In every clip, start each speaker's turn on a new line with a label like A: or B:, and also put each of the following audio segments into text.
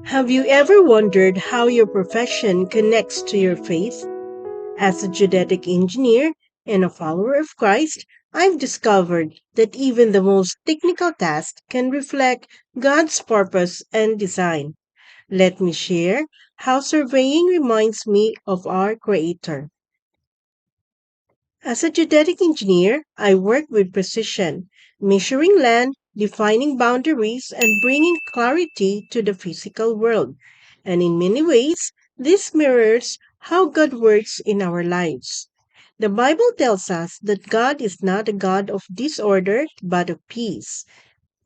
A: Have you ever wondered how your profession connects to your faith? As a genetic engineer and a follower of Christ, I've discovered that even the most technical task can reflect God's purpose and design. Let me share how surveying reminds me of our Creator. As a genetic engineer, I work with precision, measuring land, defining boundaries, and bringing clarity to the physical world. And in many ways, this mirrors how God works in our lives. The Bible tells us that God is not a God of disorder, but of peace.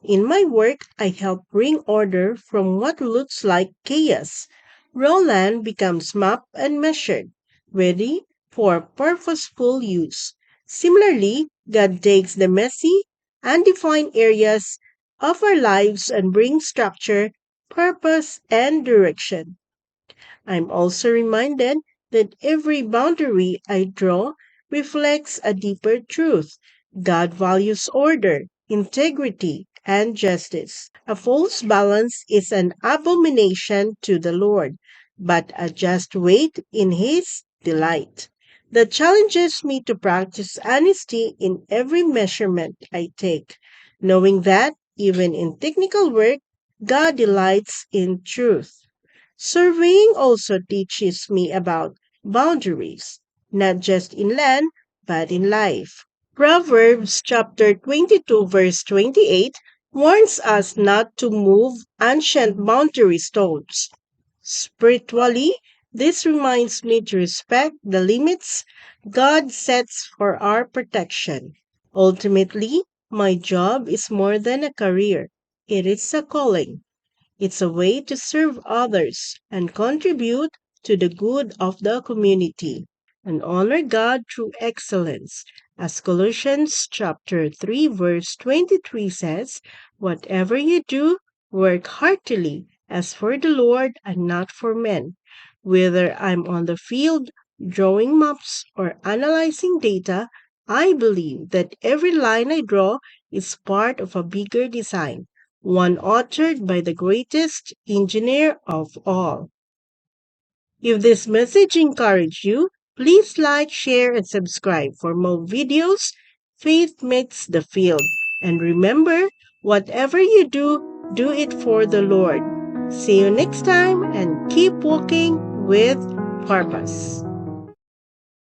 A: In my work, I help bring order from what looks like chaos. Raw land becomes mapped and measured, ready for purposeful use. Similarly, God takes the messy, undefined areas of our lives and brings structure, purpose, and direction. I'm also reminded that every boundary I draw reflects a deeper truth. God values order, integrity, and justice. A false balance is an abomination to the Lord, but a just weight in His delight. That challenges me to practice honesty in every measurement I take, knowing that even in technical work, God delights in truth. Surveying also teaches me about boundaries, not just in land, but in life. Proverbs chapter 22 verse 28 warns us not to move ancient boundary stones. Spiritually, this reminds me to respect the limits God sets for our protection. Ultimately, my job is more than a career. It is a calling. It's a way to serve others and contribute to the good of the community and honor God through excellence. As Colossians chapter 3 verse 23 says, whatever you do, work heartily as for the Lord and not for men. Whether I'm on the field drawing maps or analyzing data, I believe that every line I draw is part of a bigger design, one authored by the greatest engineer of all. If this message encouraged you, please like, share, and subscribe for more videos. Faith makes the field. And remember, whatever you do it for the Lord. See you next time and keep walking with purpose.